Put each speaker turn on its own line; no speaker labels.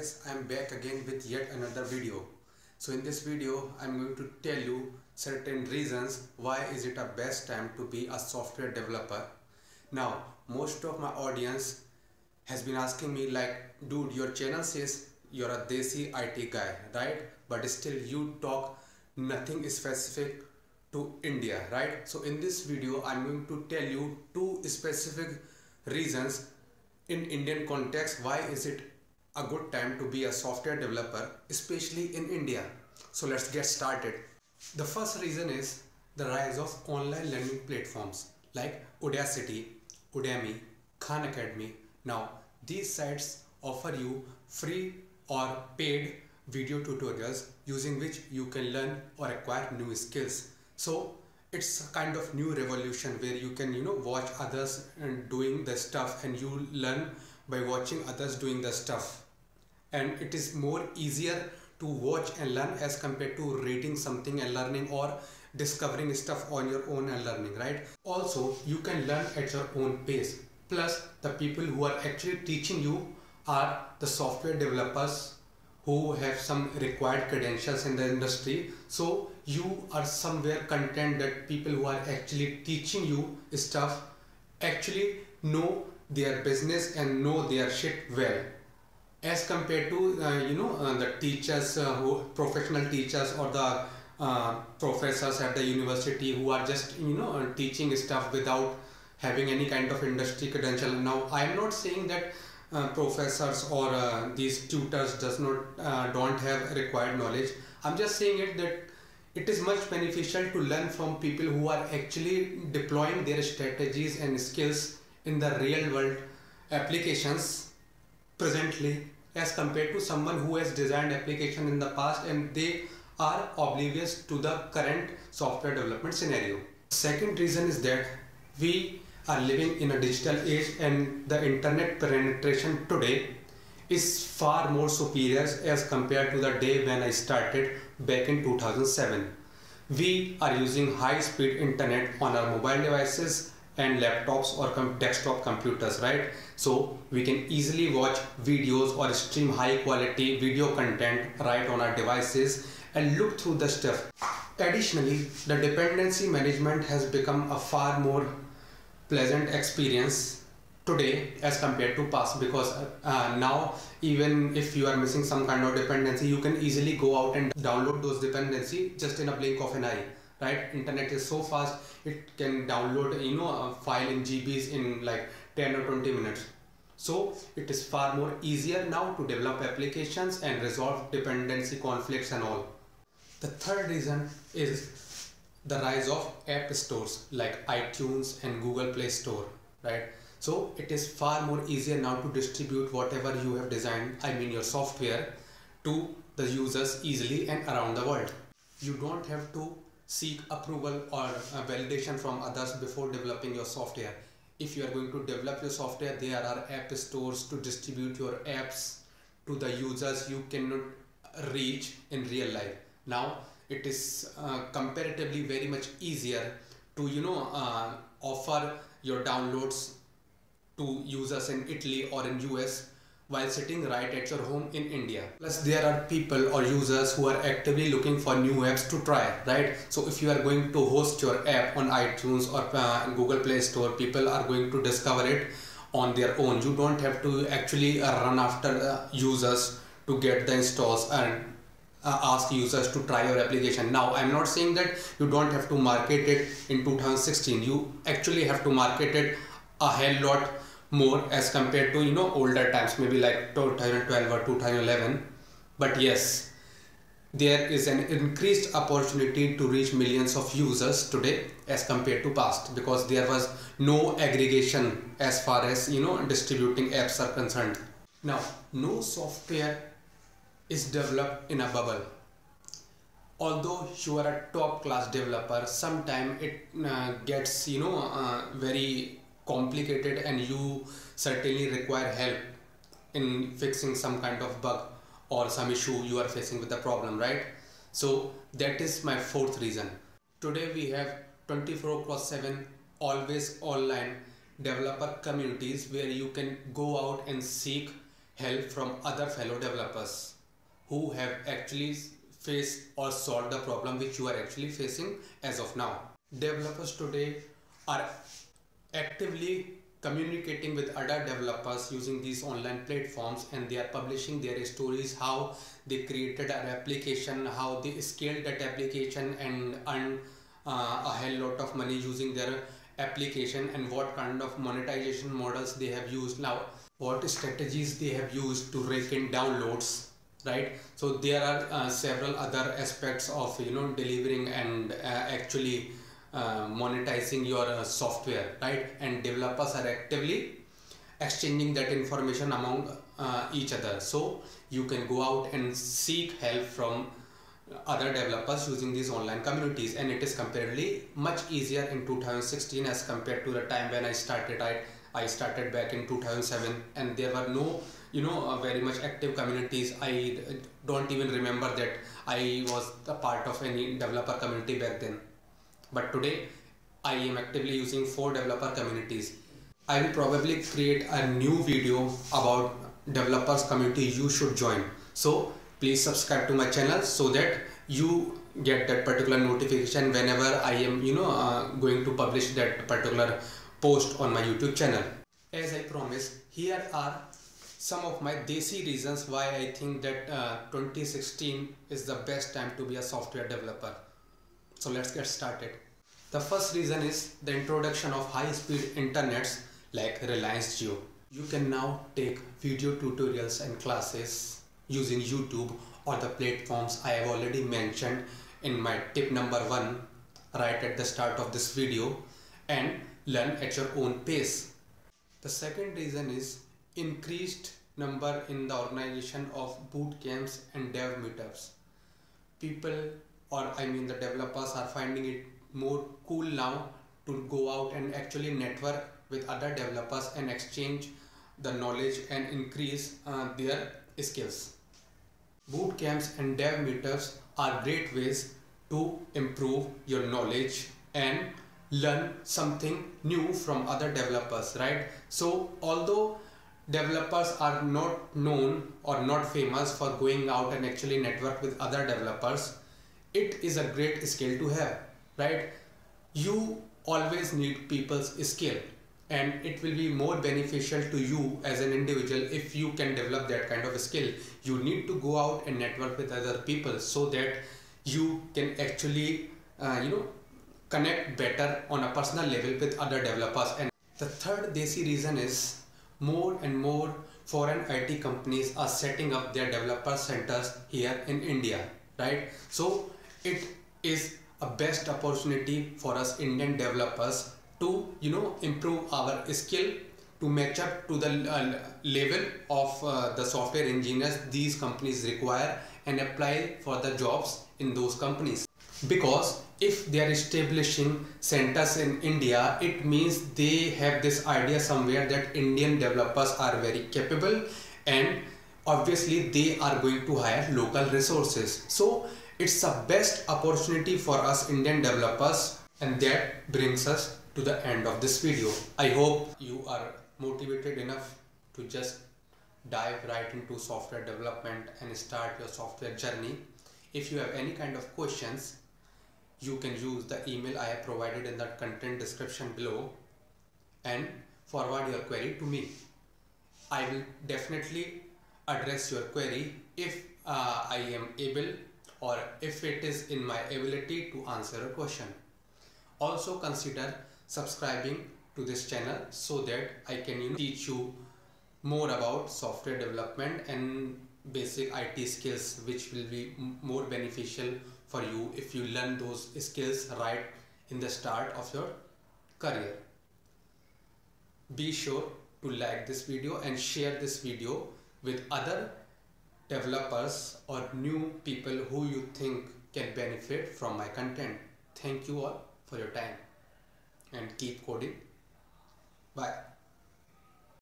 guys, I'm back again with yet another video. So in this video I'm going to tell you certain reasons why is it a best time to be a software developer. Now most of my audience has been asking me like, dude, your channel says you're a desi IT guy, right? But still you talk nothing specific to India, right? So in this video I'm going to tell you two specific reasons in Indian context why is it a good time to be a software developer, especially in India. So let's get started. The first reason is the rise of online learning platforms like Udacity, Udemy, Khan Academy. Now these sites offer you free or paid video tutorials using which you can learn or acquire new skills. So it's a kind of new revolution where you can watch others and doing the stuff and you learn by watching others doing the stuff. And it is more easier to watch and learn as compared to reading something and learning or discovering stuff on your own and learning, right? Also, you can learn at your own pace. Plus, the people who are actually teaching you are the software developers who have some required credentials in the industry. So you are somewhere content that people who are actually teaching you stuff actually know their business and know their shit well, as compared to the teachers who professional teachers or the professors at the university who are just teaching stuff without having any kind of industry credential. Now I am not saying that professors or these tutors don't have required knowledge. I'm just saying it that it is much beneficial to learn from people who are actually deploying their strategies and skills in the real world applications presently, as compared to someone who has designed application in the past and they are oblivious to the current software development scenario. Second reason is that we are living in a digital age and the internet penetration today is far more superior as compared to the day when I started back in 2007. We are using high-speed internet on our mobile devices and laptops or desktop computers, right? So we can easily watch videos or stream high quality video content right on our devices and look through the stuff. Additionally, the dependency management has become a far more pleasant experience today as compared to past, because now even if you are missing some kind of dependency, you can easily go out and download those dependency just in a blink of an eye, right? Internet is so fast, it can download a file in GBs in like 10 or 20 minutes. So it is far more easier now to develop applications and resolve dependency conflicts and all. The third reason is the rise of app stores like iTunes and Google Play Store, right? So it is far more easier now to distribute whatever you have designed, I mean your software, to the users easily and around the world. You don't have to seek approval or validation from others before developing your software. If you are going to develop your software, there are app stores to distribute your apps to the users you cannot reach in real life. Now it is comparatively very much easier to offer your downloads to users in Italy or in US while sitting right at your home in India. Plus there are people or users who are actively looking for new apps to try, right? So if you are going to host your app on iTunes or Google Play Store, people are going to discover it on their own. You don't have to actually run after users to get the installs and ask users to try your application. Now I'm not saying that you don't have to market it in 2016. You actually have to market it a hell lot more as compared to older times, maybe like 2012 or 2011. But yes, there is an increased opportunity to reach millions of users today as compared to past, because there was no aggregation as far as distributing apps are concerned. Now no software is developed in a bubble. Although you are a top class developer, sometimes it gets very complicated and you certainly require help in fixing some kind of bug or some issue you are facing with the problem, right? So that is my fourth reason. Today we have 24/7 always online developer communities where you can go out and seek help from other fellow developers who have actually faced or solved the problem which you are actually facing as of now. Developers today are actively communicating with other developers using these online platforms, and they are publishing their stories, how they created an application, how they scaled that application and earned a hell lot of money using their application, and what kind of monetization models they have used now, what strategies they have used to rake in downloads, right? So there are several other aspects of delivering and actually monetizing your software, right? And developers are actively exchanging that information among each other, so you can go out and seek help from other developers using these online communities. And it is comparatively much easier in 2016 as compared to the time when I started. I started back in 2007, and there were no very much active communities. I don't even remember that I was a part of any developer community back then. But today I am actively using 4 developer communities. I will probably create a new video about developers community you should join. So please subscribe to my channel so that you get that particular notification whenever I am going to publish that particular post on my YouTube channel. As I promised, here are some of my desi reasons why I think that 2016 is the best time to be a software developer. So let's get started. The first reason is the introduction of high-speed internets like Reliance Jio. You can now take video tutorials and classes using YouTube or the platforms I have already mentioned in my tip number 1 right at the start of this video, and learn at your own pace. The second reason is increased number in the organization of boot camps and dev meetups. People, or I mean the developers, are finding it more cool now to go out and actually network with other developers and exchange the knowledge and increase their skills. Boot camps and dev meetups are great ways to improve your knowledge and learn something new from other developers, right? So although developers are not known or not famous for going out and actually network with other developers, it is a great skill to have, right? You always need people's skill, and it will be more beneficial to you as an individual if you can develop that kind of skill. You need to go out and network with other people so that you can actually connect better on a personal level with other developers. And the third desi reason is more and more foreign IT companies are setting up their developer centers here in India, right? So it is a best opportunity for us Indian developers to improve our skill to match up to the level of the software engineers these companies require, and apply for the jobs in those companies. Because if they are establishing centers in India, it means they have this idea somewhere that Indian developers are very capable, and obviously they are going to hire local resources. So it's a best opportunity for us Indian developers, and that brings us to the end of this video. I hope you are motivated enough to just dive right into software development and start your software journey. If you have any kind of questions, you can use the email I have provided in the content description below and forward your query to me. I will definitely address your query if I am able, or if it is in my ability to answer a question. Also consider subscribing to this channel so that I can teach you more about software development and basic IT skills, which will be more beneficial for you if you learn those skills right in the start of your career. Be sure to like this video and share this video with other developers or new people who you think can benefit from my content. Thank you all for your time, and keep coding. Bye.